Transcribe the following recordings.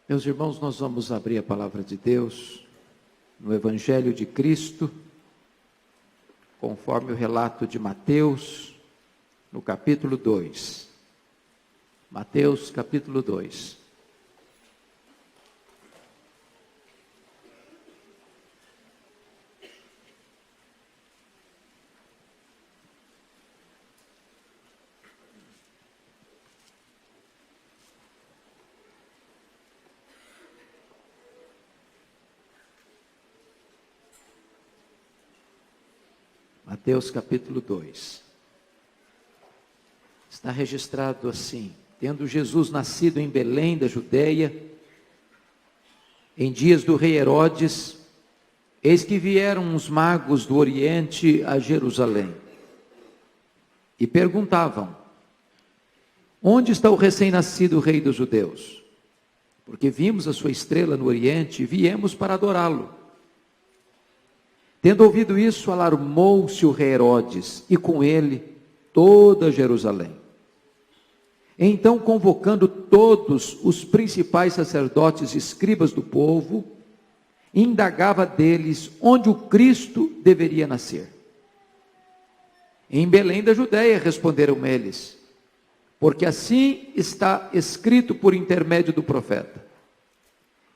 Meus irmãos, nós vamos abrir a palavra de Deus no Evangelho de Cristo, conforme o relato de Mateus, no capítulo 2. Mateus, capítulo 2. Mateus capítulo 2, está registrado assim: tendo Jesus nascido em Belém da Judeia, em dias do rei Herodes, eis que vieram uns magos do Oriente a Jerusalém, e perguntavam: onde está o recém-nascido rei dos judeus? Porque vimos a sua estrela no Oriente e viemos para adorá-lo. Tendo ouvido isso, alarmou-se o rei Herodes, e com ele toda Jerusalém. Então, convocando todos os principais sacerdotes e escribas do povo, indagava deles onde o Cristo deveria nascer. Em Belém da Judeia, responderam eles, porque assim está escrito por intermédio do profeta: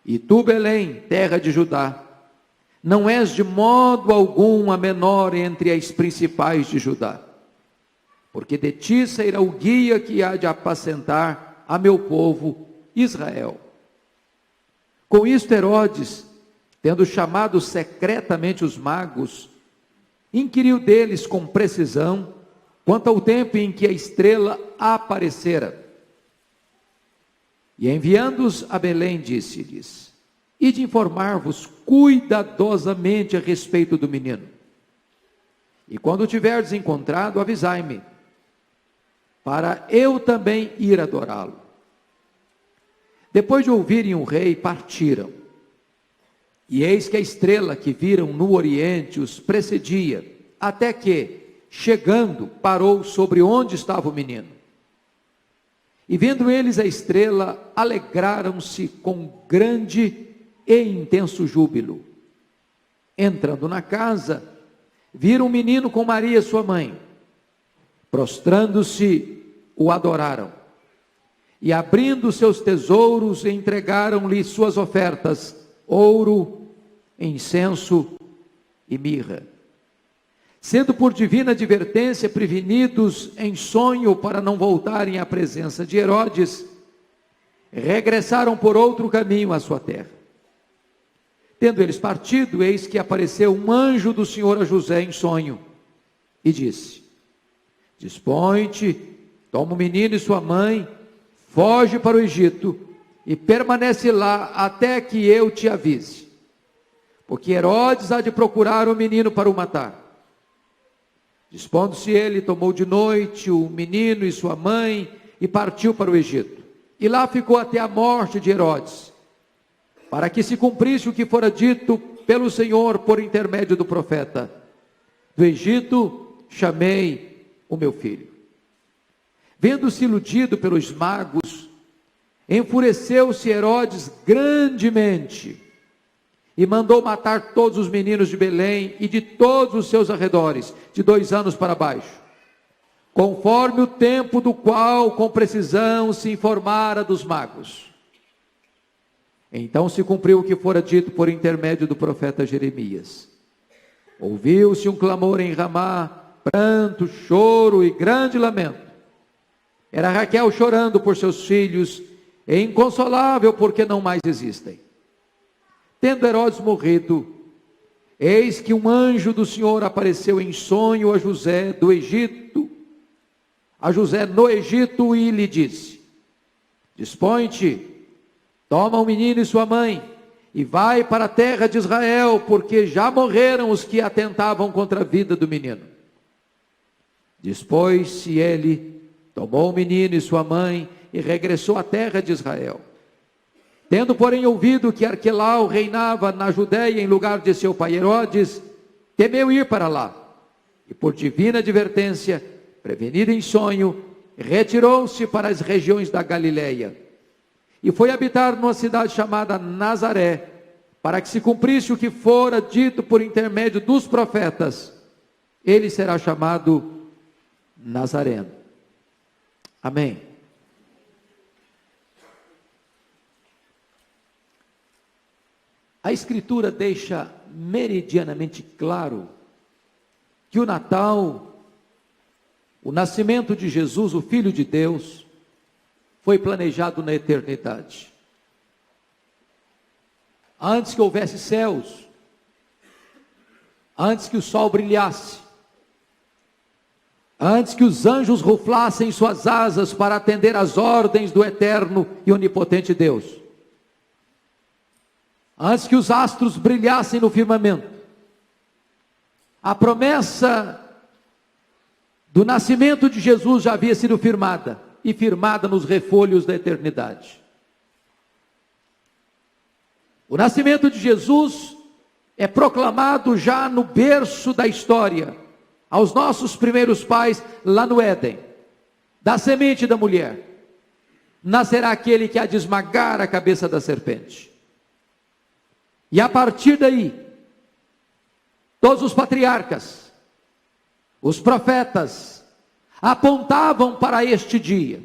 e tu, Belém, terra de Judá, não és de modo algum a menor entre as principais de Judá, porque de ti sairá o guia que há de apacentar a meu povo Israel. Com isto Herodes, tendo chamado secretamente os magos, inquiriu deles com precisão quanto ao tempo em que a estrela aparecera. E enviando-os a Belém, disse-lhes: e de informar-vos cuidadosamente a respeito do menino. E quando o tiverdes encontrado, avisai-me, para eu também ir adorá-lo. Depois de ouvirem o rei, partiram. E eis que a estrela que viram no Oriente os precedia, até que, chegando, parou sobre onde estava o menino. E vendo eles a estrela, alegraram-se com grande e intenso júbilo. Entrando na casa, viram o menino com Maria, sua mãe. Prostrando-se, o adoraram. E abrindo seus tesouros, entregaram-lhe suas ofertas: ouro, incenso e mirra. Sendo por divina advertência prevenidos em sonho para não voltarem à presença de Herodes, regressaram por outro caminho à sua terra. Tendo eles partido, eis que apareceu um anjo do Senhor a José em sonho, e disse: dispõe-te, toma o menino e sua mãe, foge para o Egito, e permanece lá até que eu te avise, porque Herodes há de procurar o menino para o matar. Dispondo-se ele, tomou de noite o menino e sua mãe, e partiu para o Egito, e lá ficou até a morte de Herodes, para que se cumprisse o que fora dito pelo Senhor por intermédio do profeta: do Egito chamei o meu filho. Vendo-se iludido pelos magos, enfureceu-se Herodes grandemente, e mandou matar todos os meninos de Belém e de todos os seus arredores, de 2 anos para baixo, conforme o tempo do qual com precisão se informara dos magos. Então se cumpriu o que fora dito por intermédio do profeta Jeremias. Ouviu-se um clamor em Ramá, pranto, choro e grande lamento. Era Raquel chorando por seus filhos, e inconsolável porque não mais existem. Tendo Herodes morrido, eis que um anjo do Senhor apareceu em sonho a José no Egito, e lhe disse: dispõe-te, toma o menino e sua mãe, e vai para a terra de Israel, porque já morreram os que atentavam contra a vida do menino. Dispôs-se ele, tomou o menino e sua mãe, e regressou à terra de Israel. Tendo, porém, ouvido que Arquelau reinava na Judeia em lugar de seu pai Herodes, temeu ir para lá, e por divina advertência, prevenido em sonho, retirou-se para as regiões da Galileia, e foi habitar numa cidade chamada Nazaré, para que se cumprisse o que fora dito por intermédio dos profetas: ele será chamado Nazareno. Amém. A Escritura deixa meridianamente claro que o Natal, o nascimento de Jesus, o Filho de Deus, foi planejado na eternidade. Antes que houvesse céus, antes que o sol brilhasse, antes que os anjos ruflassem suas asas para atender às ordens do eterno e onipotente Deus, antes que os astros brilhassem no firmamento, a promessa do nascimento de Jesus já havia sido firmada, e firmada nos refolhos da eternidade. O nascimento de Jesus é proclamado já no berço da história, aos nossos primeiros pais lá no Éden. Da semente da mulher nascerá aquele que há de esmagar a cabeça da serpente. E a partir daí, todos os patriarcas, os profetas, apontavam para este dia,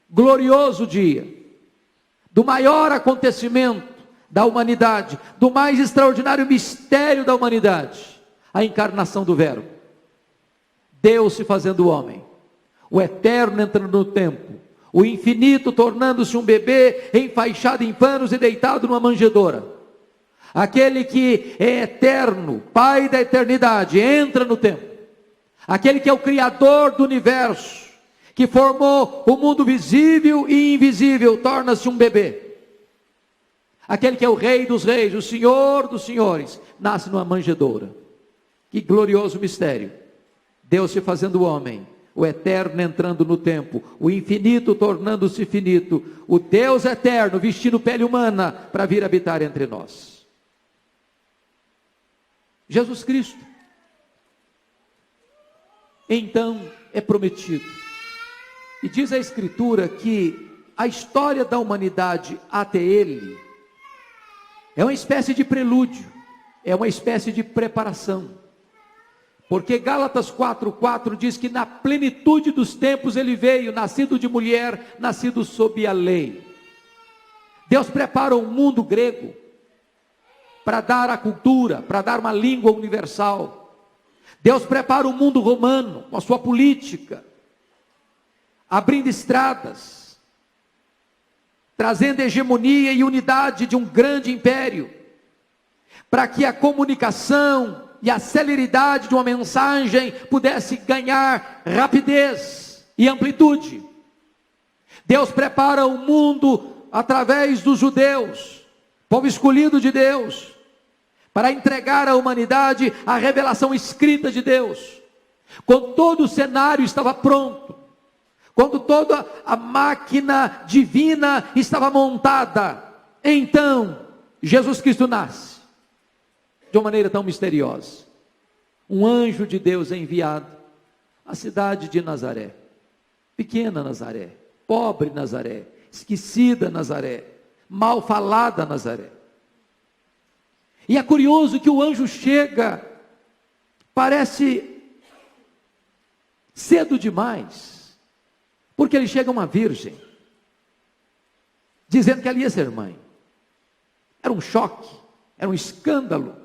glorioso dia, do maior acontecimento da humanidade, do mais extraordinário mistério da humanidade, a encarnação do Verbo, Deus se fazendo homem, o eterno entrando no tempo, o infinito tornando-se um bebê enfaixado em panos e deitado numa manjedoura. Aquele que é eterno, Pai da eternidade, entra no tempo. Aquele que é o Criador do universo, que formou o mundo visível e invisível, torna-se um bebê. Aquele que é o Rei dos reis, o Senhor dos senhores, nasce numa manjedoura. Que glorioso mistério! Deus se fazendo homem, o eterno entrando no tempo, o infinito tornando-se finito, o Deus eterno vestindo pele humana para vir habitar entre nós. Jesus Cristo, então, é prometido. E diz a Escritura que a história da humanidade até Ele é uma espécie de prelúdio, é uma espécie de preparação. Porque Gálatas 4:4 diz que na plenitude dos tempos Ele veio, nascido de mulher, nascido sob a lei. Deus prepara o mundo grego para dar a cultura, para dar uma língua universal. Deus prepara o mundo romano com a sua política, abrindo estradas, trazendo hegemonia e unidade de um grande império, para que a comunicação e a celeridade de uma mensagem pudesse ganhar rapidez e amplitude. Deus prepara o mundo através dos judeus, povo escolhido de Deus, para entregar à humanidade a revelação escrita de Deus. Quando todo o cenário estava pronto, quando toda a máquina divina estava montada, então Jesus Cristo nasce, de uma maneira tão misteriosa. Um anjo de Deus é enviado à cidade de Nazaré, pequena Nazaré, pobre Nazaré, esquecida Nazaré, mal falada Nazaré. E é curioso que o anjo chega, parece cedo demais, porque ele chega uma virgem, dizendo que ela ia ser mãe. Era um choque, era um escândalo.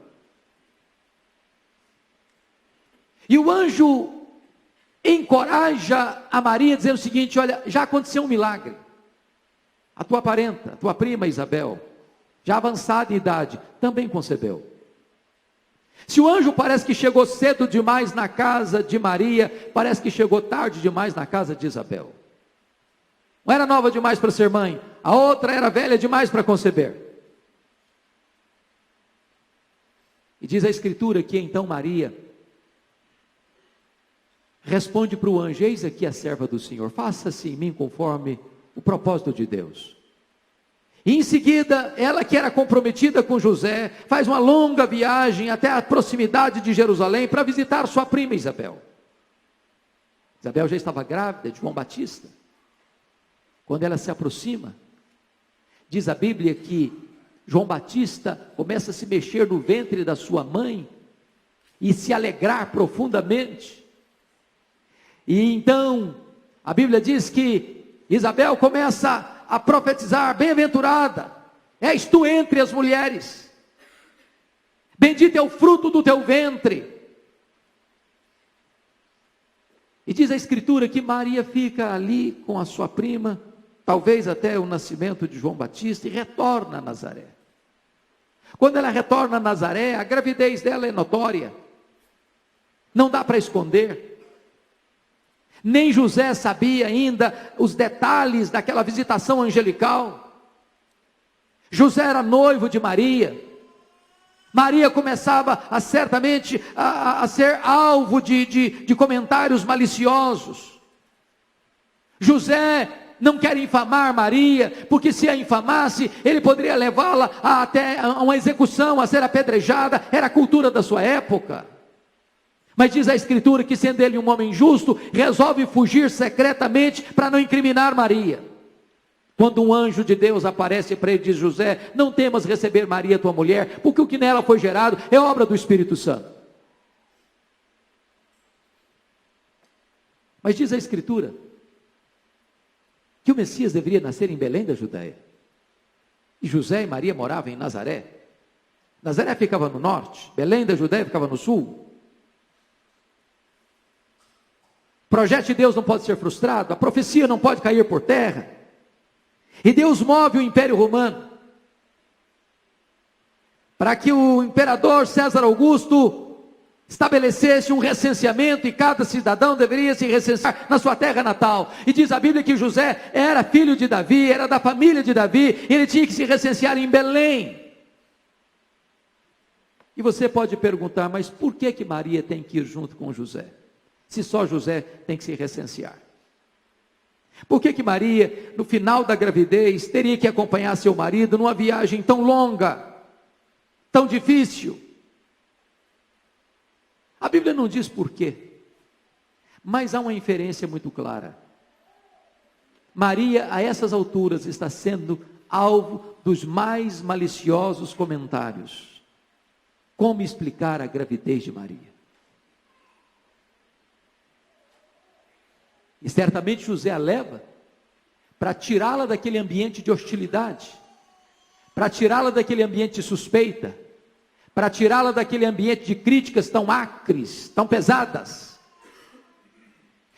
E o anjo encoraja a Maria, dizendo o seguinte: olha, já aconteceu um milagre. A tua parenta, a tua prima Isabel, já avançada em idade, também concebeu. Se o anjo parece que chegou cedo demais na casa de Maria, parece que chegou tarde demais na casa de Isabel. Uma era nova demais para ser mãe, a outra era velha demais para conceber. E diz a Escritura que então Maria responde para o anjo: eis aqui a serva do Senhor, faça-se em mim conforme o propósito de Deus. E em seguida, ela que era comprometida com José, faz uma longa viagem até a proximidade de Jerusalém para visitar sua prima Isabel. Isabel já estava grávida de João Batista. Quando ela se aproxima, Diz a Bíblia que João Batista começa a se mexer no ventre da sua mãe e se alegrar profundamente. E então, a Bíblia diz que Isabel começa a profetizar: bem-aventurada és tu entre as mulheres, bendito é o fruto do teu ventre. E diz a Escritura que Maria fica ali com a sua prima, talvez até o nascimento de João Batista, e retorna a Nazaré. Quando ela retorna a Nazaré, a gravidez dela é notória, não dá para esconder. Nem José sabia ainda os detalhes daquela visitação angelical. José era noivo de Maria. Maria começava certamente a ser alvo de comentários maliciosos. José não quer infamar Maria, porque se a infamasse, ele poderia levá-la até a uma execução, a ser apedrejada. Era a cultura da sua época. Mas diz a Escritura que, sendo ele um homem justo, resolve fugir secretamente para não incriminar Maria. Quando um anjo de Deus aparece para ele e diz: José, não temas receber Maria tua mulher, porque o que nela foi gerado é obra do Espírito Santo. Mas diz a Escritura que o Messias deveria nascer em Belém da Judéia. E José e Maria moravam em Nazaré. Nazaré ficava no norte, Belém da Judéia ficava no sul. O projeto de Deus não pode ser frustrado, a profecia não pode cair por terra. E Deus move o Império Romano para que o imperador César Augusto estabelecesse um recenseamento, e cada cidadão deveria se recensear na sua terra natal. E diz a Bíblia que José era filho de Davi, era da família de Davi, e ele tinha que se recensear em Belém. E você pode perguntar: mas por que Maria tem que ir junto com José, se só José tem que se recensear? Por que Maria, no final da gravidez, teria que acompanhar seu marido numa viagem tão longa, tão difícil? A Bíblia não diz por quê, mas há uma inferência muito clara. Maria, a essas alturas, está sendo alvo dos mais maliciosos comentários. Como explicar a gravidez de Maria? E certamente José a leva para tirá-la daquele ambiente de hostilidade, para tirá-la daquele ambiente de suspeita, para tirá-la daquele ambiente de críticas tão acres, tão pesadas.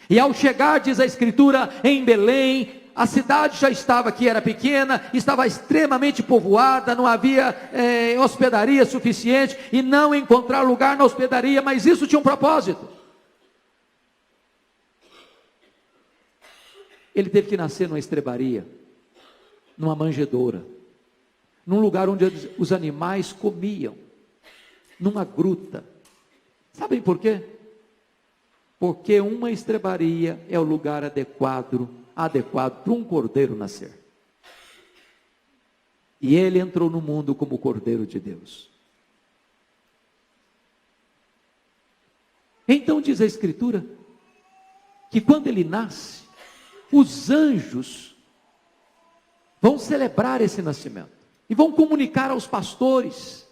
E ao chegar, diz a Escritura, em Belém, a cidade já estava aqui, era pequena, estava extremamente povoada, não havia hospedaria suficiente, e não encontrar lugar na hospedaria, mas isso tinha um propósito. Ele teve que nascer numa estrebaria, numa manjedoura, num lugar onde os animais comiam, numa gruta. Sabem por quê? Porque uma estrebaria é o lugar adequado para um cordeiro nascer. E ele entrou no mundo como cordeiro de Deus. Então diz a Escritura que quando ele nasce, os anjos vão celebrar esse nascimento e vão comunicar aos pastores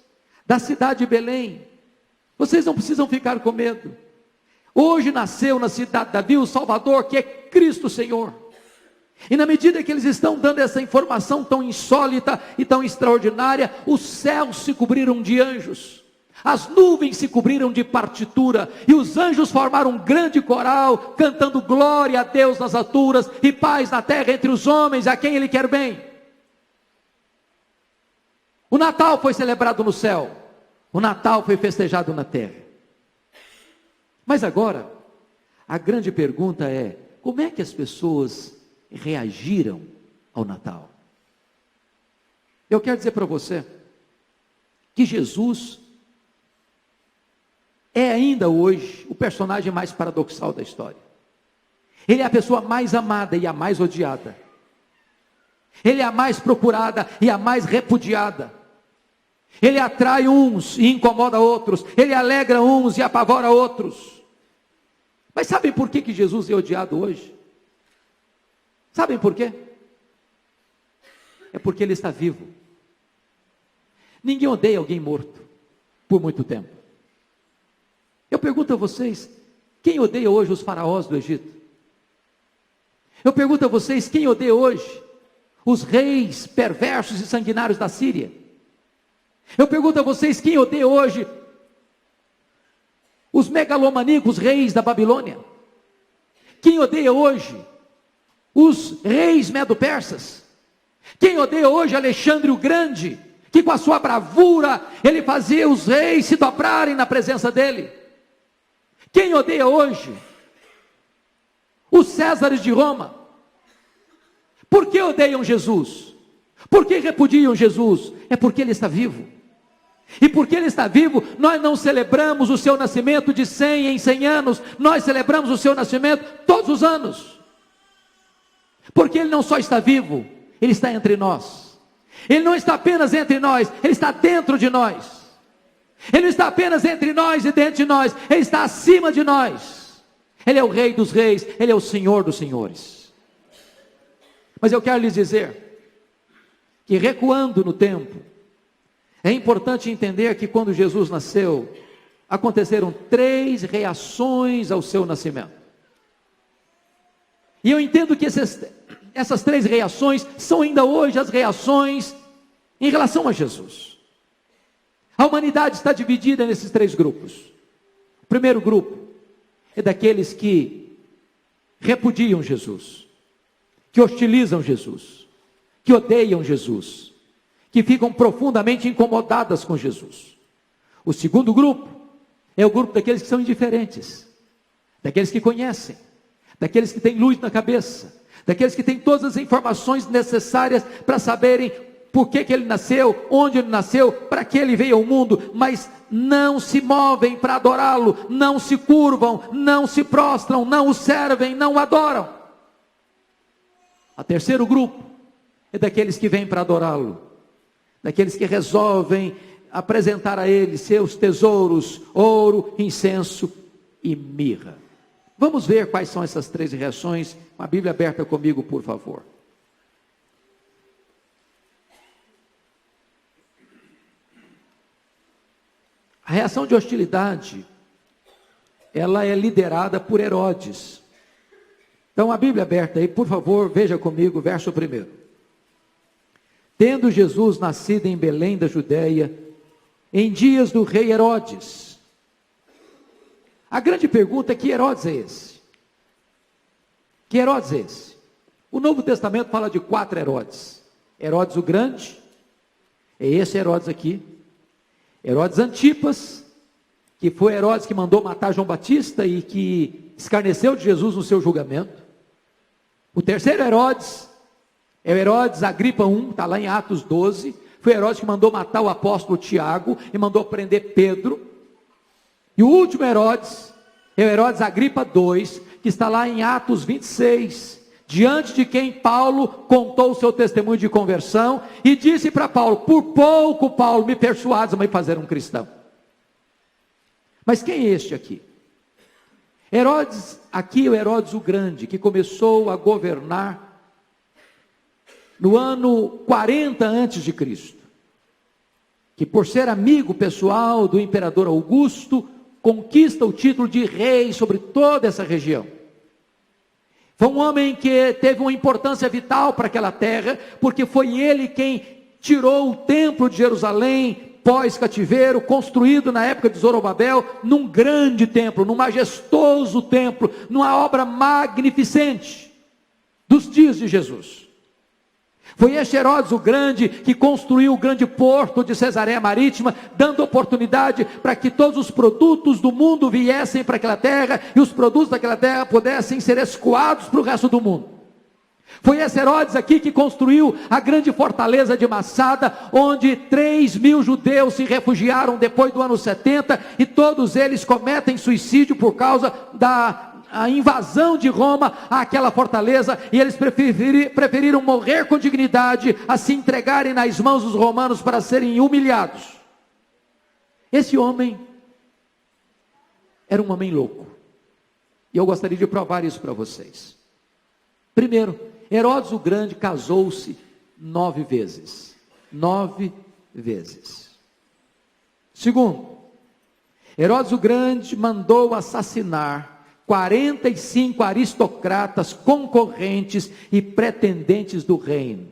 da cidade de Belém: vocês não precisam ficar com medo. Hoje nasceu na cidade de Davi o Salvador, que é Cristo Senhor. E na medida que eles estão dando essa informação tão insólita e tão extraordinária, os céus se cobriram de anjos. As nuvens se cobriram de partitura, e os anjos formaram um grande coral, cantando glória a Deus nas alturas, e paz na terra entre os homens, a quem Ele quer bem. O Natal foi celebrado no céu, o Natal foi festejado na terra. Mas agora, a grande pergunta é: como é que as pessoas reagiram ao Natal? Eu quero dizer para você que Jesus é ainda hoje o personagem mais paradoxal da história. Ele é a pessoa mais amada e a mais odiada. Ele é a mais procurada e a mais repudiada. Ele atrai uns e incomoda outros. Ele alegra uns e apavora outros. Mas sabem por que Jesus é odiado hoje? Sabem por quê? é porque ele está vivo. Ninguém odeia alguém morto por muito tempo. Eu pergunto a vocês, quem odeia hoje os faraós do Egito? Eu pergunto a vocês, quem odeia hoje os reis perversos e sanguinários da Síria? Eu pergunto a vocês, quem odeia hoje os megalomaníacos reis da Babilônia? Quem odeia hoje os reis medo-persas? Quem odeia hoje Alexandre o Grande, que com a sua bravura, ele fazia os reis se dobrarem na presença dele? Quem odeia hoje os Césares de Roma? Por que odeiam Jesus? Por que repudiam Jesus? É porque ele está vivo. E porque ele está vivo, nós não celebramos o seu nascimento de 100 em 100 anos, nós celebramos o seu nascimento todos os anos. Porque ele não só está vivo, ele está entre nós. Ele não está apenas entre nós, ele está dentro de nós. Ele não está apenas entre nós e dentro de nós, ele está acima de nós. Ele é o Rei dos Reis, ele é o Senhor dos Senhores. Mas eu quero lhes dizer que, recuando no tempo, é importante entender que quando Jesus nasceu, aconteceram 3 reações ao seu nascimento. E eu entendo que essas 3 reações são ainda hoje as reações em relação a Jesus. A humanidade está dividida nesses 3 grupos. O primeiro grupo é daqueles que repudiam Jesus, que hostilizam Jesus, que odeiam Jesus, que ficam profundamente incomodadas com Jesus. O segundo grupo é o grupo daqueles que são indiferentes, daqueles que conhecem, daqueles que têm luz na cabeça, daqueles que têm todas as informações necessárias para saberem por que ele nasceu, onde ele nasceu, para que ele veio ao mundo, mas não se movem para adorá-lo, não se curvam, não se prostram, não o servem, não o adoram. O terceiro grupo é daqueles que vêm para adorá-lo, daqueles que resolvem apresentar a ele seus tesouros, ouro, incenso e mirra. Vamos ver quais são essas 3 reações, com a Bíblia aberta comigo, por favor. A reação de hostilidade, ela é liderada por Herodes. Então a Bíblia aberta aí, por favor, veja comigo o verso 1. Tendo Jesus nascido em Belém da Judéia, em dias do rei Herodes. A grande pergunta é: que Herodes é esse? Que Herodes é esse? O Novo Testamento fala de 4 Herodes. Herodes o Grande, é esse Herodes aqui. Herodes Antipas, que foi Herodes que mandou matar João Batista e que escarneceu de Jesus no seu julgamento. O terceiro Herodes é o Herodes Agripa I, está lá em Atos 12, foi Herodes que mandou matar o apóstolo Tiago e mandou prender Pedro. E o último Herodes é o Herodes Agripa II, que está lá em Atos 26, diante de quem Paulo contou o seu testemunho de conversão e disse para Paulo: por pouco, Paulo, me persuades a me fazer um cristão. Mas quem é este aqui? Herodes, aqui é o Herodes o Grande, que começou a governar no ano 40 antes de Cristo, que por ser amigo pessoal do imperador Augusto, conquista o título de rei sobre toda essa região. Foi um homem que teve uma importância vital para aquela terra, porque foi ele quem tirou o templo de Jerusalém, pós-cativeiro, construído na época de Zorobabel, num grande templo, num majestoso templo, numa obra magnificente, dos dias de Jesus. Foi este Herodes o Grande que construiu o grande porto de Cesareia Marítima, dando oportunidade para que todos os produtos do mundo viessem para aquela terra, e os produtos daquela terra pudessem ser escoados para o resto do mundo. Foi esse Herodes aqui que construiu a grande fortaleza de Massada, onde 3.000 judeus se refugiaram depois do ano 70, e todos eles cometem suicídio por causa da invasão de Roma àquela fortaleza, e eles preferiram morrer com dignidade a se entregarem nas mãos dos romanos para serem humilhados. Esse homem era um homem louco, e eu gostaria de provar isso para vocês. Primeiro, Herodes o Grande casou-se 9 vezes. 9 vezes. Segundo, Herodes o Grande mandou assassinar 45 aristocratas concorrentes e pretendentes do reino.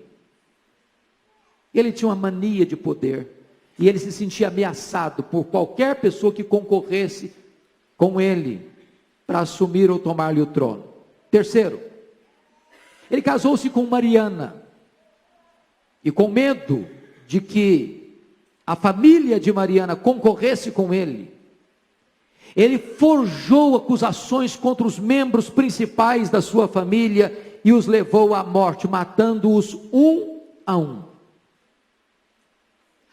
Ele tinha uma mania de poder e ele se sentia ameaçado por qualquer pessoa que concorresse com ele para assumir ou tomar-lhe o trono. Terceiro, ele casou-se com Mariana e com medo de que a família de Mariana concorresse com ele, ele forjou acusações contra os membros principais da sua família e os levou à morte, matando-os um a um.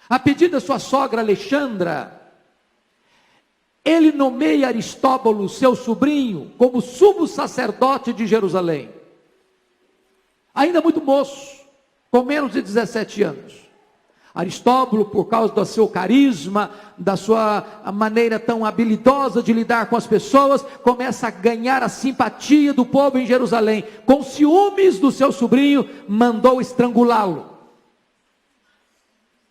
A pedido da sua sogra Alexandra, ele nomeia Aristóbulo, seu sobrinho, como sumo sacerdote de Jerusalém. Ainda muito moço, com menos de 17 anos. Aristóbulo, por causa do seu carisma, da sua maneira tão habilidosa de lidar com as pessoas, começa a ganhar a simpatia do povo em Jerusalém. Com ciúmes do seu sobrinho, mandou estrangulá-lo.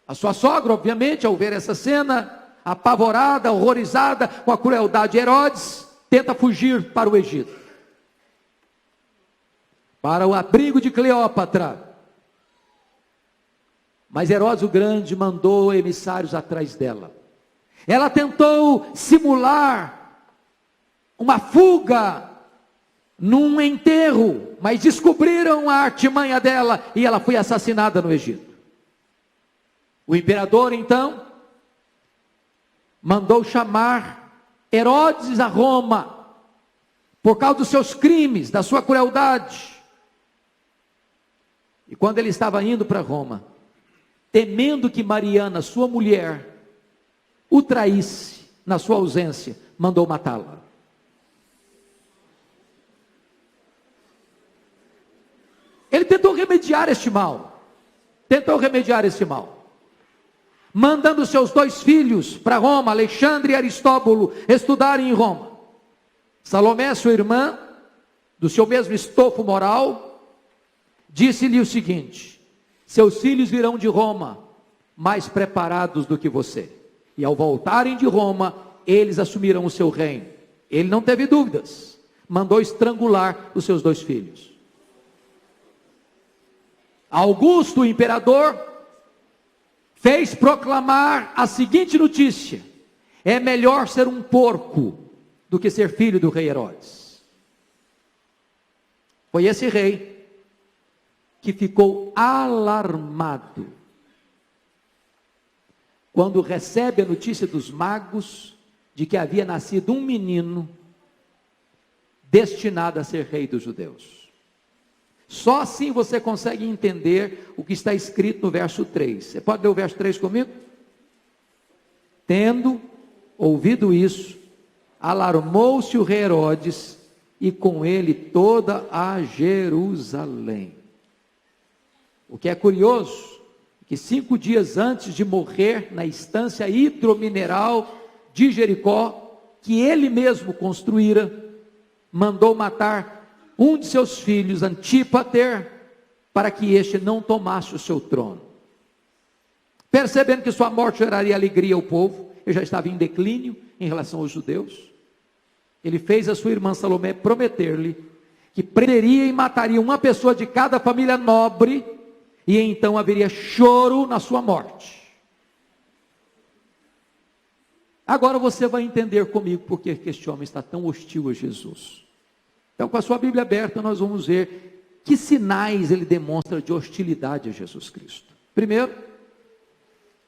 A sua sogra, obviamente, ao ver essa cena, apavorada, horrorizada com a crueldade de Herodes, tenta fugir para o Egito, para o abrigo de Cleópatra. Mas Herodes o Grande mandou emissários atrás dela. Ela tentou simular uma fuga num enterro, mas descobriram a artimanha dela e ela foi assassinada no Egito. O imperador então mandou chamar Herodes a Roma, por causa dos seus crimes, da sua crueldade. E quando ele estava indo para Roma, temendo que Mariana, sua mulher, o traísse na sua ausência, mandou matá-la. Ele tentou remediar este mal, mandando seus 2 filhos para Roma, Alexandre e Aristóbulo, estudarem em Roma. Salomé, sua irmã, do seu mesmo estofo moral, disse-lhe o seguinte: seus filhos virão de Roma mais preparados do que você, e ao voltarem de Roma, eles assumirão o seu reino. Ele não teve dúvidas, mandou estrangular os seus 2 filhos. Augusto, o imperador, fez proclamar a seguinte notícia: é melhor ser um porco do que ser filho do rei Herodes. Foi esse rei que ficou alarmado quando recebe a notícia dos magos de que havia nascido um menino destinado a ser rei dos judeus. Só assim você consegue entender o que está escrito no verso 3. Você pode ler o verso 3 comigo? Tendo ouvido isso, alarmou-se o rei Herodes e com ele toda a Jerusalém. O que é curioso, que 5 dias antes de morrer na estância hidromineral de Jericó, que ele mesmo construíra, mandou matar um de seus filhos, Antípater, para que este não tomasse o seu trono. Percebendo que sua morte geraria alegria ao povo, ele já estava em declínio em relação aos judeus, ele fez a sua irmã Salomé prometer-lhe que prenderia e mataria uma pessoa de cada família nobre, e então haveria choro na sua morte. Agora você vai entender comigo porque que este homem está tão hostil a Jesus. Então, com a sua Bíblia aberta, nós vamos ver que sinais ele demonstra de hostilidade a Jesus Cristo. Primeiro,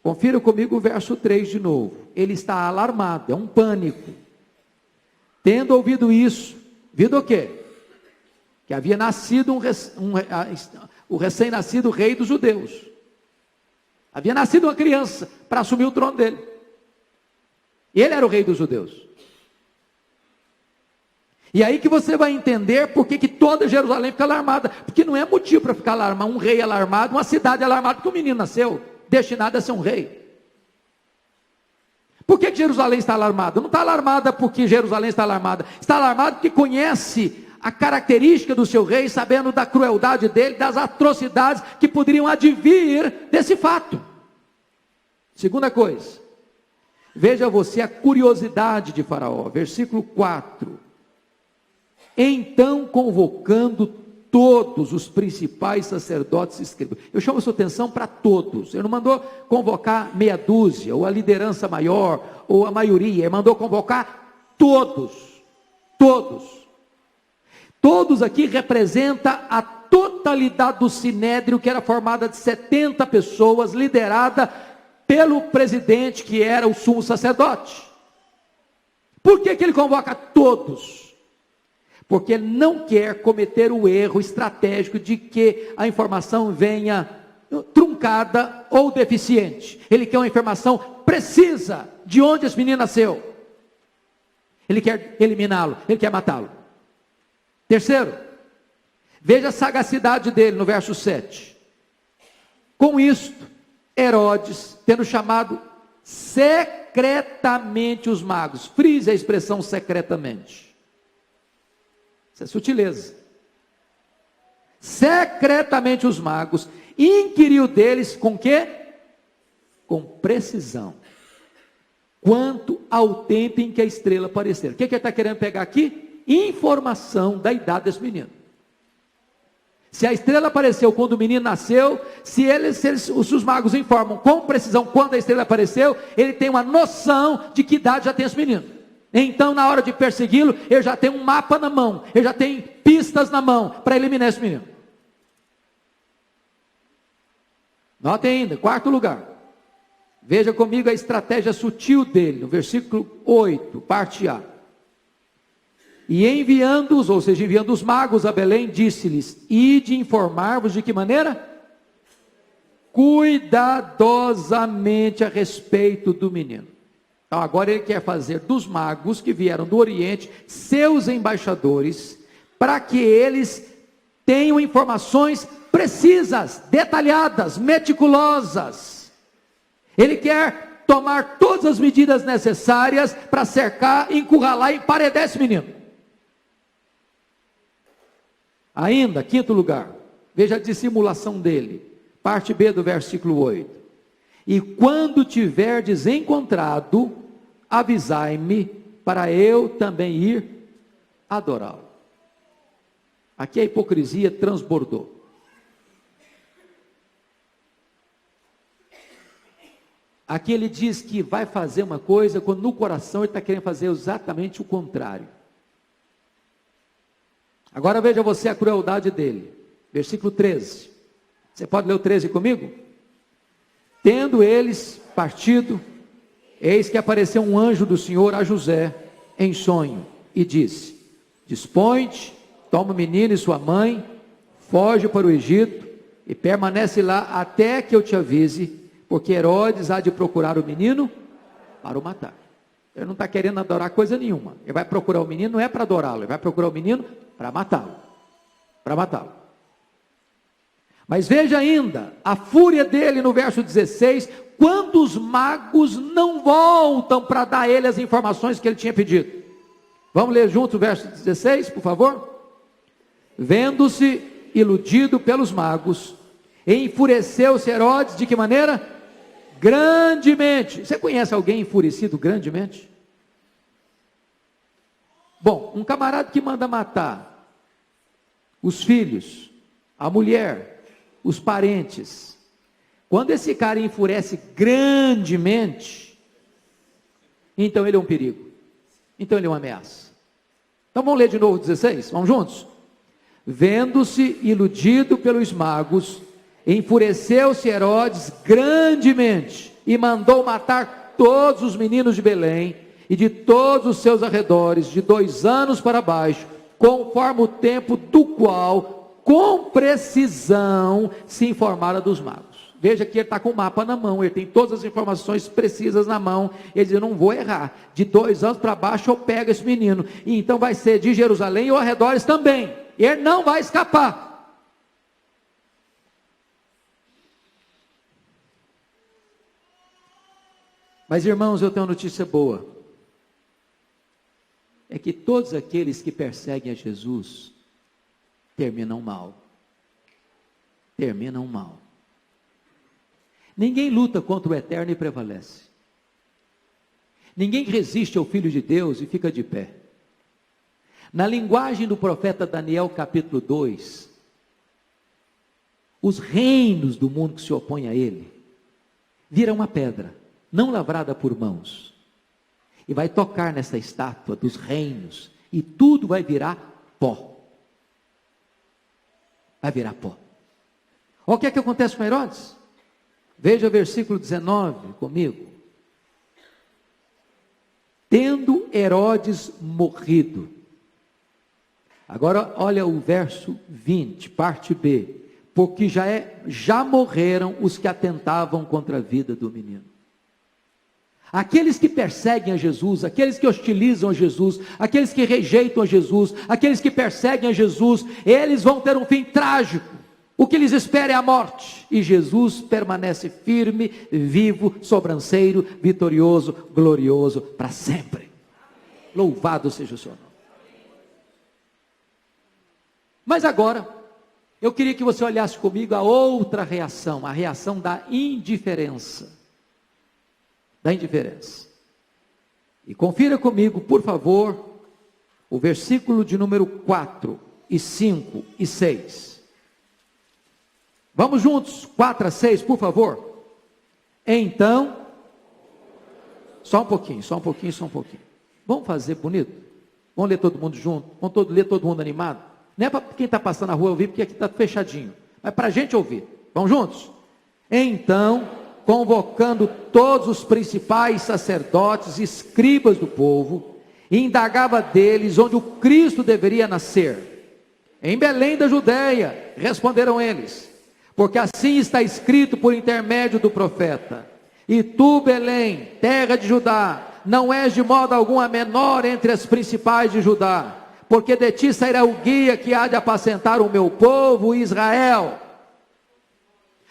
confira comigo o verso 3 de novo. Ele está alarmado, é um pânico. Tendo ouvido isso, vindo o quê? Que havia nascido o recém-nascido rei dos judeus. Havia nascido uma criança para assumir o trono dele. Ele era o rei dos judeus. E aí que você vai entender por que toda Jerusalém fica alarmada. Porque não é motivo para ficar alarmado, um rei alarmado, uma cidade alarmada, porque o menino nasceu destinado a ser um rei. Por que Jerusalém está alarmada? Não está alarmada porque Jerusalém está alarmada. Está alarmada porque conhece a característica do seu rei, sabendo da crueldade dele, das atrocidades que poderiam advir desse fato. Segunda coisa, veja você a curiosidade de Faraó, versículo 4. Então, convocando todos os principais sacerdotes e escribas. Eu chamo a sua atenção para todos. Ele não mandou convocar meia dúzia, ou a liderança maior, ou a maioria. Ele mandou convocar todos. Todos. Todos aqui representa a totalidade do sinédrio, que era formada de 70 pessoas, liderada pelo presidente, que era o sumo sacerdote. Por que ele convoca todos? Porque ele não quer cometer o erro estratégico de que a informação venha truncada ou deficiente. Ele quer uma informação precisa de onde esse menino nasceu. Ele quer eliminá-lo, ele quer matá-lo. Terceiro, veja a sagacidade dele no verso 7. Com isto, Herodes, tendo chamado secretamente os magos, frise a expressão secretamente. Isso é sutileza. Secretamente os magos, inquiriu deles com quê? Com precisão. Quanto ao tempo em que a estrela aparecer. O que ele está querendo pegar aqui? Informação da idade desse menino. Se a estrela apareceu quando o menino nasceu, se os magos informam com precisão quando a estrela apareceu, ele tem uma noção de que idade já tem esse menino. Então, na hora de persegui-lo, ele já tem um mapa na mão, ele já tem pistas na mão para eliminar esse menino. Notem ainda, quarto lugar. Veja comigo a estratégia sutil dele, no versículo 8, parte A. E enviando-os, ou seja, enviando os magos a Belém, disse-lhes: ide informar-vos de que maneira? Cuidadosamente a respeito do menino. Então agora ele quer fazer dos magos que vieram do Oriente, seus embaixadores, para que eles tenham informações precisas, detalhadas, meticulosas. Ele quer tomar todas as medidas necessárias para cercar, encurralar e emparedar esse menino. Ainda, quinto lugar, veja a dissimulação dele, parte B do versículo 8. E quando tiverdes encontrado, avisai-me, para eu também ir adorá-lo. Aqui a hipocrisia transbordou. Aqui ele diz que vai fazer uma coisa, quando no coração ele está querendo fazer exatamente o contrário. Agora veja você a crueldade dele. Versículo 13. Você pode ler o 13 comigo? Tendo eles partido, eis que apareceu um anjo do Senhor a José em sonho e disse: dispõe-te, toma o menino e sua mãe, foge para o Egito e permanece lá até que eu te avise, porque Herodes há de procurar o menino para o matar. Ele não está querendo adorar coisa nenhuma. Ele vai procurar o menino, não é para adorá-lo, ele vai procurar o menino para matá-lo. Para matá-lo. Mas veja ainda, a fúria dele no verso 16, quando os magos não voltam para dar a ele as informações que ele tinha pedido. Vamos ler junto o verso 16, por favor? Vendo-se iludido pelos magos, enfureceu-se Herodes, de que maneira? Grandemente. Você conhece alguém enfurecido grandemente? Bom, um camarada que manda matar os filhos, a mulher, os parentes, quando esse cara enfurece grandemente, então ele é um perigo, então ele é uma ameaça. Então vamos ler de novo 16, vamos juntos? Vendo-se iludido pelos magos, enfureceu-se Herodes grandemente e mandou matar todos os meninos de Belém e de todos os seus arredores, de 2 anos para baixo, conforme o tempo do qual, com precisão, se informara dos magos. Veja que ele está com o mapa na mão, ele tem todas as informações precisas na mão, ele diz: eu não vou errar, de 2 anos para baixo eu pego esse menino, e então vai ser de Jerusalém e os arredores também, ele não vai escapar. Mas irmãos, eu tenho uma notícia boa, é que que todos aqueles que perseguem a Jesus terminam mal. Terminam mal. Ninguém luta contra o eterno e prevalece. Ninguém resiste ao Filho de Deus e fica de pé. Na linguagem do profeta Daniel, capítulo 2, os reinos do mundo que se opõem a ele, viram uma pedra, não lavrada por mãos, e vai tocar nessa estátua dos reinos, e tudo vai virar pó. Vai virar pó. Olha o que é que acontece com Herodes. Veja o versículo 19 comigo. Tendo Herodes morrido. Agora olha o verso 20, parte B. Porque já morreram os que atentavam contra a vida do menino. Aqueles que perseguem a Jesus, aqueles que hostilizam a Jesus, aqueles que rejeitam a Jesus, aqueles que perseguem a Jesus, eles vão ter um fim trágico. O que lhes espera é a morte. E Jesus permanece firme, vivo, sobranceiro, vitorioso, glorioso para sempre. Louvado seja o seu nome. Mas agora, eu queria que você olhasse comigo a outra reação, a reação da indiferença. Da indiferença. E confira comigo, por favor, o versículo de número 4, e 5 e 6. Vamos juntos, 4 a 6, por favor. Então, só um pouquinho. Vamos fazer bonito? Vamos ler todo mundo junto? Vamos ler todo mundo animado? Não é para quem está passando na rua ouvir, porque aqui está fechadinho. Mas para a gente ouvir. Vamos juntos? Então, convocando todos os principais sacerdotes e escribas do povo, e indagava deles onde o Cristo deveria nascer. Em Belém da Judeia, responderam eles. Porque assim está escrito por intermédio do profeta. E tu, Belém, terra de Judá, não és de modo algum a menor entre as principais de Judá, porque de ti sairá o guia que há de apacentar o meu povo Israel.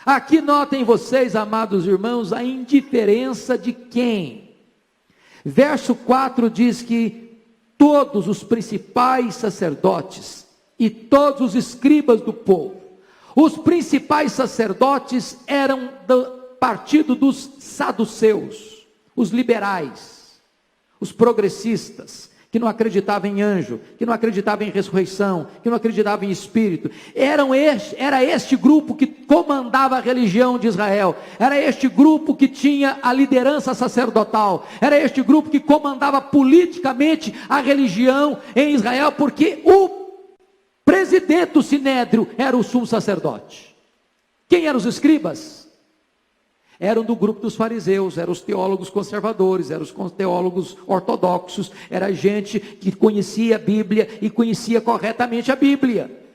Aqui notem vocês, amados irmãos, a indiferença de quem? Verso 4 diz que todos os principais sacerdotes e todos os escribas do povo. Os principais sacerdotes eram do partido dos saduceus, os liberais, os progressistas, que não acreditavam em anjo, que não acreditavam em ressurreição, que não acreditavam em espírito. Era este grupo que comandava a religião de Israel, era este grupo que tinha a liderança sacerdotal, era este grupo que comandava politicamente a religião em Israel, porque o presidente do sinédrio era o sumo sacerdote. Quem eram os escribas? Eram do grupo dos fariseus, eram os teólogos conservadores, eram os teólogos ortodoxos, era gente que conhecia a Bíblia e conhecia corretamente a Bíblia.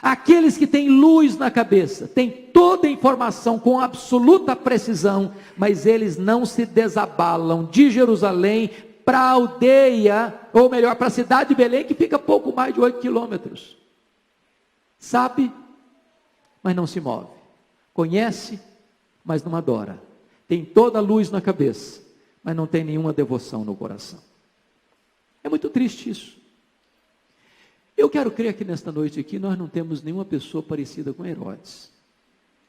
Aqueles que têm luz na cabeça, têm toda a informação com absoluta precisão, mas eles não se desabalam de Jerusalém para a aldeia, ou melhor, para a cidade de Belém, que fica pouco mais de 8 quilômetros. Sabe, mas não se move. Conhece, mas não adora. Tem toda a luz na cabeça, mas não tem nenhuma devoção no coração. É muito triste isso. Eu quero crer que nesta noite aqui nós não temos nenhuma pessoa parecida com Herodes,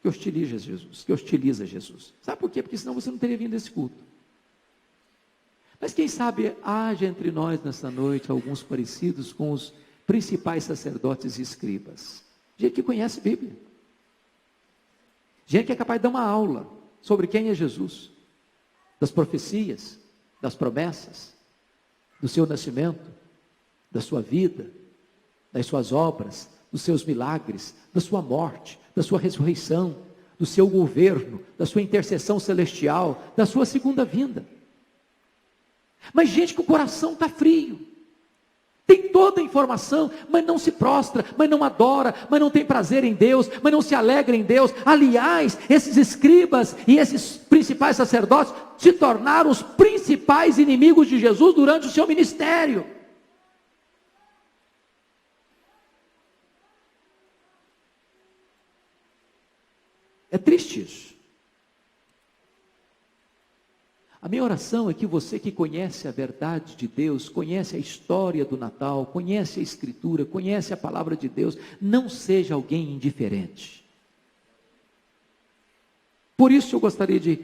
que hostiliza Jesus. Sabe por quê? Porque senão você não teria vindo a esse culto. Mas quem sabe haja entre nós nessa noite alguns parecidos com os principais sacerdotes e escribas. Gente que conhece a Bíblia. Gente que é capaz de dar uma aula sobre quem é Jesus. Das profecias, das promessas, do seu nascimento, da sua vida, das suas obras, dos seus milagres, da sua morte, da sua ressurreição, do seu governo, da sua intercessão celestial, da sua segunda vinda. Mas gente que o coração está frio, tem toda a informação, mas não se prostra, mas não adora, mas não tem prazer em Deus, mas não se alegra em Deus. Aliás, esses escribas e esses principais sacerdotes se tornaram os principais inimigos de Jesus durante o seu ministério. É triste isso. A minha oração é que você que conhece a verdade de Deus, conhece a história do Natal, conhece a Escritura, conhece a palavra de Deus, não seja alguém indiferente. Por isso eu gostaria de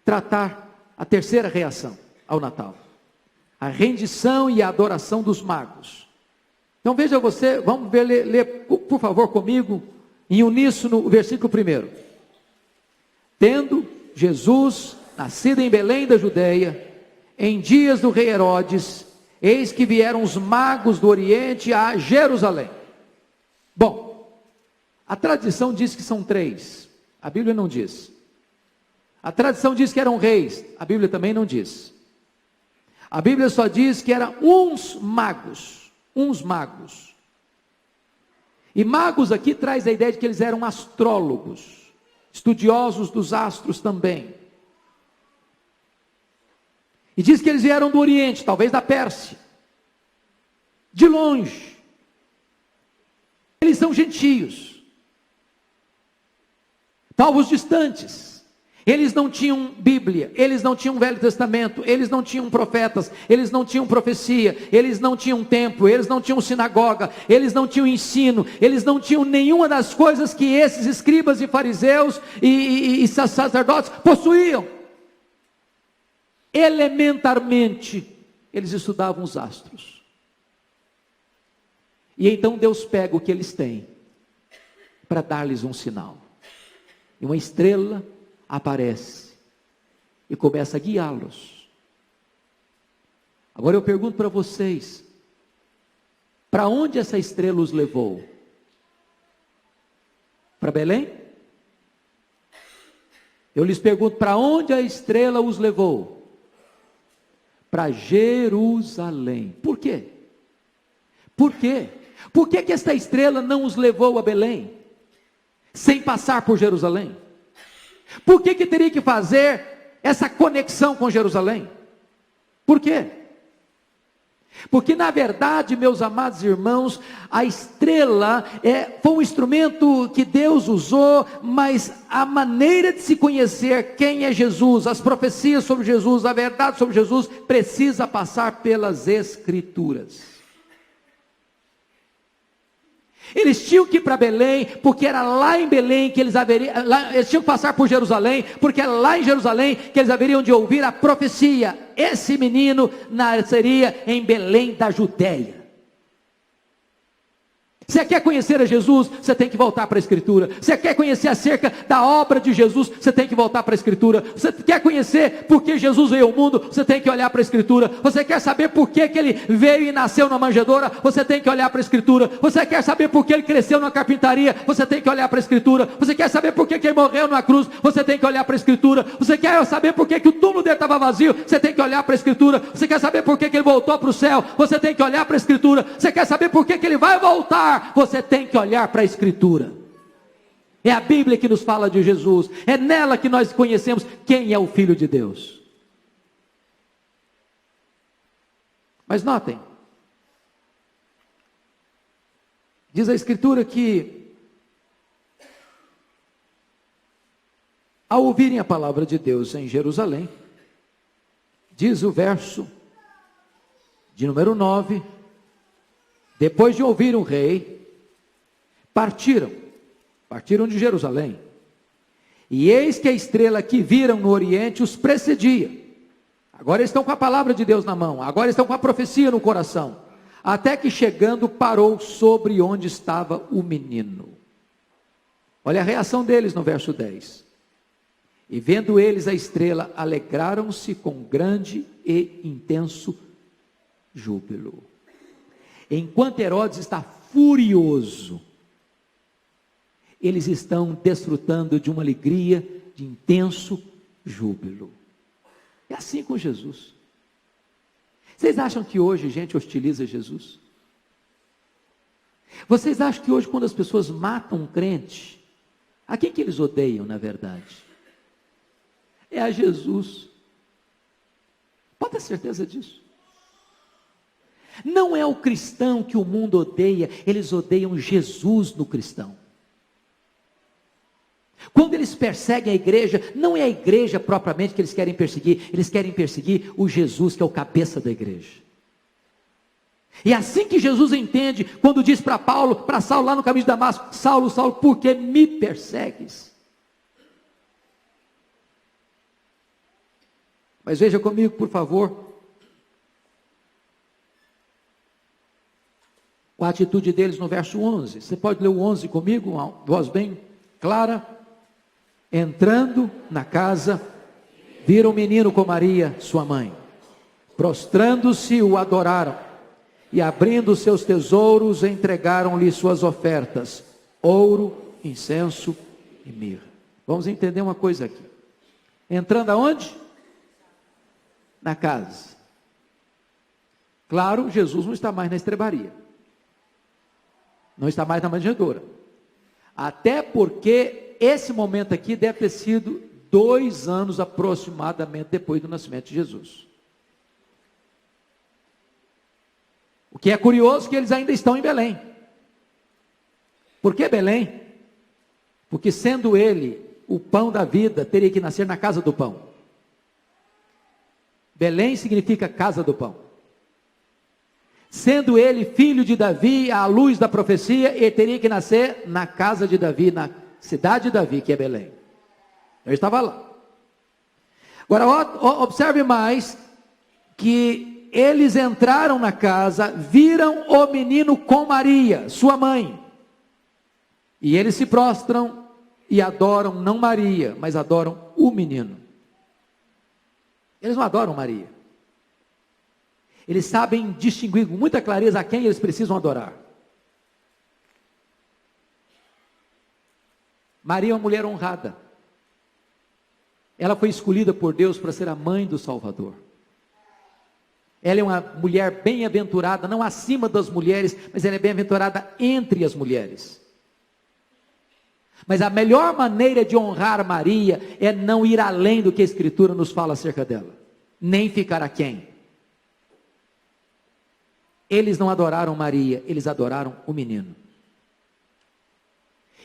tratar a terceira reação ao Natal: a rendição e a adoração dos magos. Então veja você, vamos ver, ler por favor comigo, em uníssono, o versículo 1. Tendo Jesus nascido em Belém da Judeia, em dias do rei Herodes, eis que vieram os magos do Oriente a Jerusalém. Bom, a tradição diz que são 3, a Bíblia não diz. A tradição diz que eram reis, a Bíblia também não diz. A Bíblia só diz que eram uns magos. E magos aqui traz a ideia de que eles eram astrólogos, estudiosos dos astros também. E diz que eles vieram do Oriente, talvez da Pérsia, de longe. Eles são gentios, povos distantes. Eles não tinham Bíblia, eles não tinham Velho Testamento, eles não tinham profetas, eles não tinham profecia, eles não tinham templo, eles não tinham sinagoga, eles não tinham ensino, eles não tinham nenhuma das coisas que esses escribas e fariseus e sacerdotes possuíam. Elementarmente, eles estudavam os astros. E então Deus pega o que eles têm para dar-lhes um sinal. E uma estrela aparece e começa a guiá-los. Agora eu pergunto para vocês: para onde essa estrela os levou? Para Belém? Eu lhes pergunto, para onde a estrela os levou? Para Jerusalém. Por quê? Por quê? Por que esta estrela não os levou a Belém, sem passar por Jerusalém? Por que teria que fazer essa conexão com Jerusalém? Por quê? Porque na verdade, meus amados irmãos, a estrela foi um instrumento que Deus usou, mas a maneira de se conhecer quem é Jesus, as profecias sobre Jesus, a verdade sobre Jesus, precisa passar pelas Escrituras. Eles tinham que ir para Belém, porque era lá em Belém que eles tinham que passar por Jerusalém, porque era lá em Jerusalém que eles haveriam de ouvir a profecia: esse menino nasceria em Belém da Judéia. Você quer conhecer a Jesus? Você tem que voltar para a Escritura. Você quer conhecer acerca da obra de Jesus? Você tem que voltar para a Escritura. Você quer conhecer por que Jesus veio ao mundo? Você tem que olhar para a Escritura. Você quer saber por que ele veio e nasceu na manjedoura? Você tem que olhar para a Escritura. Você quer saber por que ele cresceu na carpintaria? Você tem que olhar para a Escritura. Você quer saber por que ele morreu na cruz? Você tem que olhar para a Escritura. Você quer saber por que o túmulo dele estava vazio? Você tem que olhar para a Escritura. Você quer saber por que ele voltou para o céu? Você tem que olhar para a Escritura. Você quer saber por que ele vai voltar? Você tem que olhar para a Escritura. É a Bíblia que nos fala de Jesus. É nela que nós conhecemos quem é o Filho de Deus. Mas notem, diz a Escritura que, ao ouvirem a palavra de Deus em Jerusalém, diz o verso de número 9, depois de ouvir o rei, partiram de Jerusalém, e eis que a estrela que viram no Oriente os precedia. Agora estão com a palavra de Deus na mão, agora estão com a profecia no coração, até que chegando parou sobre onde estava o menino. Olha a reação deles no verso 10. E vendo eles a estrela, alegraram-se com grande e intenso júbilo. Enquanto Herodes está furioso, eles estão desfrutando de uma alegria, de intenso júbilo. É assim com Jesus. Vocês acham que hoje a gente hostiliza Jesus? Vocês acham que hoje, quando as pessoas matam um crente, a quem que eles odeiam na verdade? É a Jesus. Pode ter certeza disso. Não é o cristão que o mundo odeia, eles odeiam Jesus no cristão. Quando eles perseguem a igreja, não é a igreja propriamente que eles querem perseguir o Jesus que é o cabeça da igreja. E é assim que Jesus entende, quando diz para Saulo lá no caminho de Damasco: Saulo, Saulo, por que me persegues? Mas veja comigo, por favor, a atitude deles no verso 11. Você pode ler o 11 comigo, uma voz bem clara. Entrando na casa, viram o menino com Maria, sua mãe. Prostrando-se, o adoraram. E abrindo seus tesouros, entregaram-lhe suas ofertas: ouro, incenso e mirra. Vamos entender uma coisa aqui. Entrando aonde? Na casa. Claro, Jesus não está mais na estrebaria. Não está mais na manjedoura. Até porque esse momento aqui deve ter sido 2 anos aproximadamente depois do nascimento de Jesus. O que é curioso é que eles ainda estão em Belém. Por que Belém? Porque sendo ele o pão da vida, teria que nascer na casa do pão. Belém significa casa do pão. Sendo ele filho de Davi, à luz da profecia, ele teria que nascer na casa de Davi, na cidade de Davi, que é Belém. Eu estava lá. Agora, observe mais, que eles entraram na casa, viram o menino com Maria, sua mãe. E eles se prostram e adoram não Maria, mas adoram o menino. Eles não adoram Maria. Eles sabem distinguir com muita clareza a quem eles precisam adorar. Maria é uma mulher honrada. Ela foi escolhida por Deus para ser a mãe do Salvador. Ela é uma mulher bem-aventurada, não acima das mulheres, mas ela é bem-aventurada entre as mulheres. Mas a melhor maneira de honrar Maria é não ir além do que a Escritura nos fala acerca dela, nem ficar aquém. Eles não adoraram Maria, eles adoraram o menino.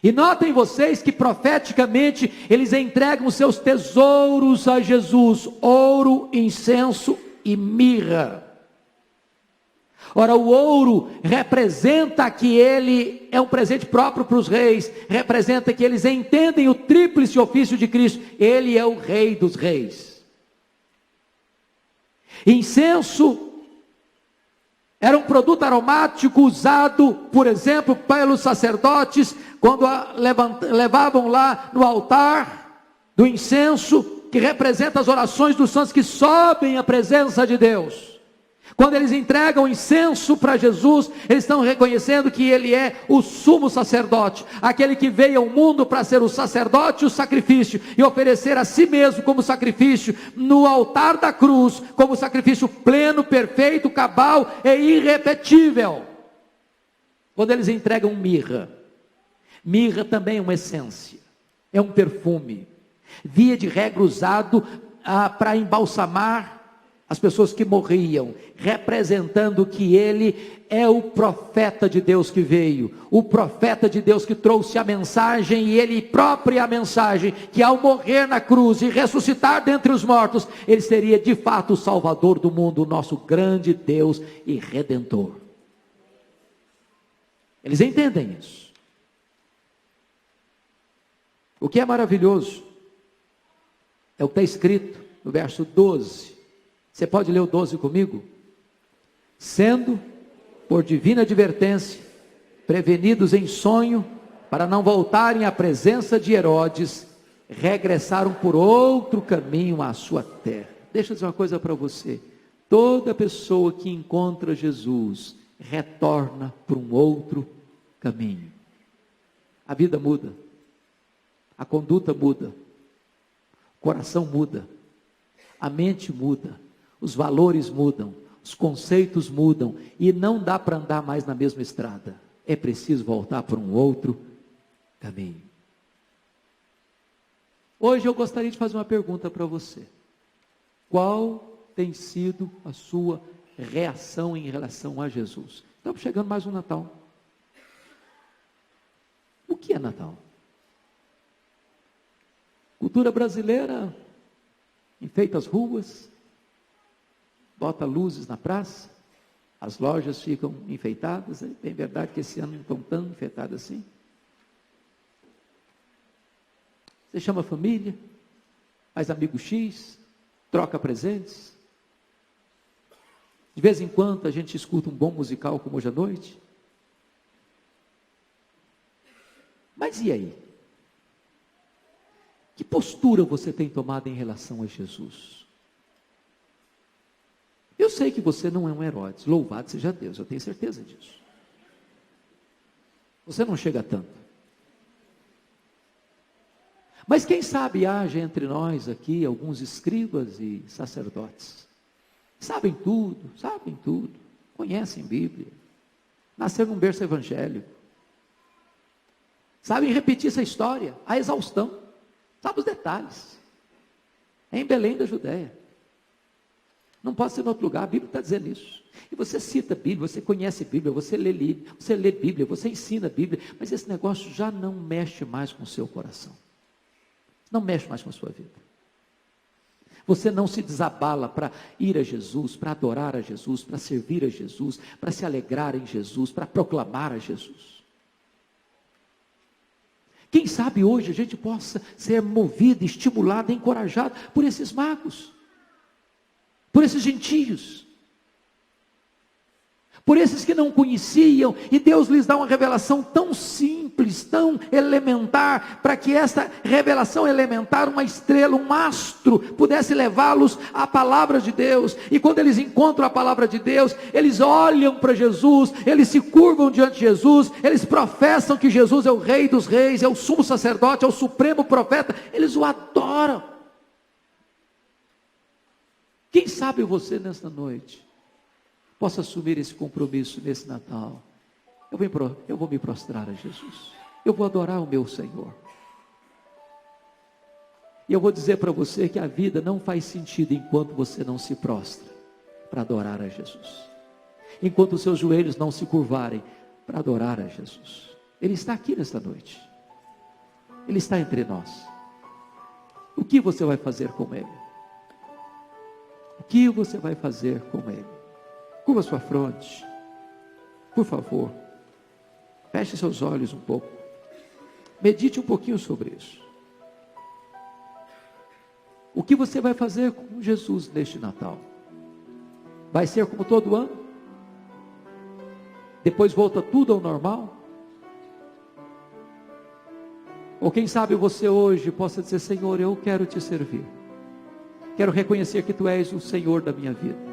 E notem vocês que profeticamente eles entregam seus tesouros a Jesus: ouro, incenso e mirra. Ora, o ouro representa que ele é um presente próprio para os reis, representa que eles entendem o tríplice ofício de Cristo, ele é o rei dos reis. Incenso era um produto aromático usado, por exemplo, pelos sacerdotes, quando levavam lá no altar do incenso, que representa as orações dos santos que sobem à presença de Deus. Quando eles entregam incenso para Jesus, eles estão reconhecendo que ele é o sumo sacerdote, aquele que veio ao mundo para ser o sacerdote e o sacrifício, e oferecer a si mesmo como sacrifício, no altar da cruz, como sacrifício pleno, perfeito, cabal e irrepetível. Quando eles entregam mirra, mirra também é uma essência, é um perfume, via de regra usado para embalsamar as pessoas que morriam, representando que ele é o profeta de Deus que veio, o profeta de Deus que trouxe a mensagem, e ele próprio é a mensagem, que ao morrer na cruz e ressuscitar dentre os mortos, ele seria de fato o Salvador do mundo, o nosso grande Deus e Redentor. Eles entendem isso. O que é maravilhoso é o que está escrito no verso 12. Você pode ler o 12 comigo? Sendo, por divina advertência, prevenidos em sonho, para não voltarem à presença de Herodes, regressaram por outro caminho à sua terra. Deixa eu dizer uma coisa para você: toda pessoa que encontra Jesus, retorna por um outro caminho. A vida muda, a conduta muda, o coração muda, a mente muda, os valores mudam, os conceitos mudam, e não dá para andar mais na mesma estrada. É preciso voltar por um outro caminho. Hoje eu gostaria de fazer uma pergunta para você: qual tem sido a sua reação em relação a Jesus? Estamos chegando mais um Natal. O que é Natal? Cultura brasileira enfeita as ruas, bota luzes na praça, as lojas ficam enfeitadas. É bem verdade que esse ano não estão tão enfeitadas assim. Você chama a família, faz amigo X, troca presentes. De vez em quando a gente escuta um bom musical como hoje à noite. Mas e aí? Que postura você tem tomado em relação a Jesus? Eu sei que você não é um Herodes, louvado seja Deus, eu tenho certeza disso. Você não chega tanto. Mas quem sabe haja entre nós aqui alguns escribas e sacerdotes. Sabem tudo, conhecem Bíblia, nasceram num berço evangélico, sabem repetir essa história, a exaustão, sabe os detalhes. É em Belém da Judéia, não pode ser em outro lugar, a Bíblia está dizendo isso. E você cita a Bíblia, você conhece a Bíblia, você lê Bíblia, você ensina a Bíblia, mas esse negócio já não mexe mais com o seu coração, não mexe mais com a sua vida. Você não se desabala para ir a Jesus, para adorar a Jesus, para servir a Jesus, para se alegrar em Jesus, para proclamar a Jesus. Quem sabe hoje a gente possa ser movido, estimulado, encorajado por esses magos, por esses gentios, por esses que não conheciam, e Deus lhes dá uma revelação tão simples, tão elementar, para que essa revelação elementar, uma estrela, um astro, pudesse levá-los à palavra de Deus. E quando eles encontram a palavra de Deus, eles olham para Jesus, eles se curvam diante de Jesus, eles professam que Jesus é o Rei dos Reis, é o sumo sacerdote, é o supremo profeta, eles o adoram. Quem sabe você nesta noite possa assumir esse compromisso nesse Natal. Eu vou me prostrar a Jesus, eu vou adorar o meu Senhor, e eu vou dizer para você que a vida não faz sentido enquanto você não se prostra para adorar a Jesus, enquanto os seus joelhos não se curvarem para adorar a Jesus. Ele está aqui nesta noite, Ele está entre nós. O que você vai fazer com Ele? O que você vai fazer com Ele? Curva sua fronte, por favor, feche seus olhos um pouco, medite um pouquinho sobre isso. O que você vai fazer com Jesus neste Natal? Vai ser como todo ano? Depois volta tudo ao normal? Ou quem sabe você hoje possa dizer: Senhor, eu quero te servir, quero reconhecer que Tu és o Senhor da minha vida,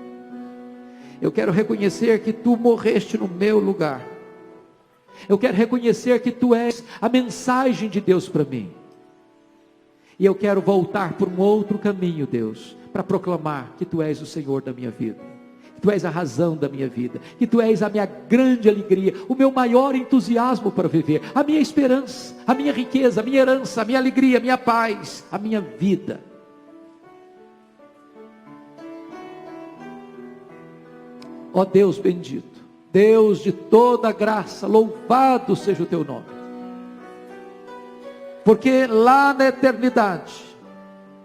eu quero reconhecer que Tu morreste no meu lugar, eu quero reconhecer que Tu és a mensagem de Deus para mim, e eu quero voltar por um outro caminho, Deus, para proclamar que Tu és o Senhor da minha vida, que Tu és a razão da minha vida, que Tu és a minha grande alegria, o meu maior entusiasmo para viver, a minha esperança, a minha riqueza, a minha herança, a minha alegria, a minha paz, a minha vida. Ó Deus bendito, Deus de toda graça, louvado seja o Teu nome, porque lá na eternidade,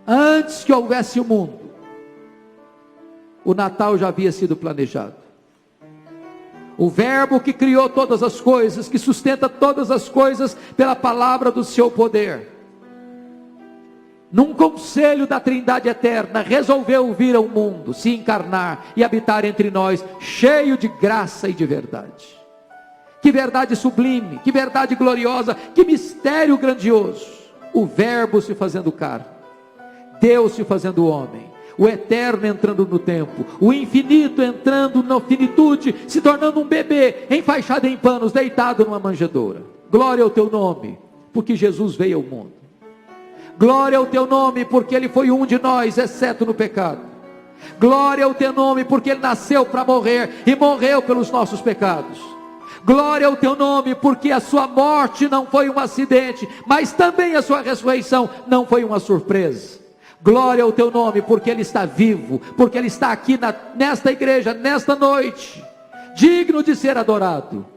antes que houvesse o mundo, o Natal já havia sido planejado. O Verbo que criou todas as coisas, que sustenta todas as coisas pela palavra do seu poder, num conselho da Trindade eterna, resolveu vir ao mundo, se encarnar e habitar entre nós, cheio de graça e de verdade. Que verdade sublime, que verdade gloriosa, que mistério grandioso. O Verbo se fazendo carne, Deus se fazendo homem, o eterno entrando no tempo, o infinito entrando na finitude, se tornando um bebê, enfaixado em panos, deitado numa manjedoura. Glória ao Teu nome, porque Jesus veio ao mundo. Glória ao Teu nome, porque Ele foi um de nós, exceto no pecado. Glória ao Teu nome, porque Ele nasceu para morrer, e morreu pelos nossos pecados. Glória ao Teu nome, porque a Sua morte não foi um acidente, mas também a Sua ressurreição não foi uma surpresa. Glória ao Teu nome, porque Ele está vivo, porque Ele está aqui nesta igreja, nesta noite, digno de ser adorado.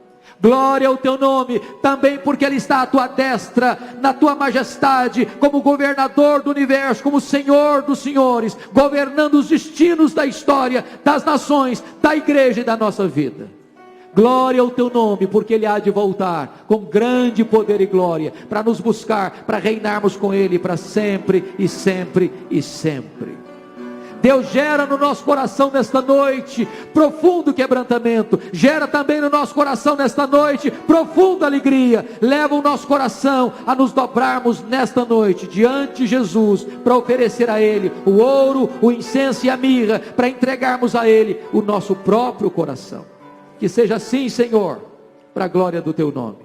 Glória ao teu nome, também porque Ele está à tua destra, na tua majestade, como governador do universo, como Senhor dos senhores, governando os destinos da história, das nações, da igreja e da nossa vida. Glória ao teu nome, porque Ele há de voltar com grande poder e glória, para nos buscar, para reinarmos com Ele para sempre e sempre e sempre. Deus gera no nosso coração nesta noite profundo quebrantamento, gera também no nosso coração nesta noite profunda alegria, leva o nosso coração a nos dobrarmos nesta noite diante de Jesus, para oferecer a Ele o ouro, o incenso e a mirra, para entregarmos a Ele o nosso próprio coração. Que seja assim, Senhor, para a glória do teu nome,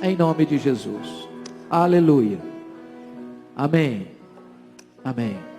em nome de Jesus. Aleluia. Amém. Amém.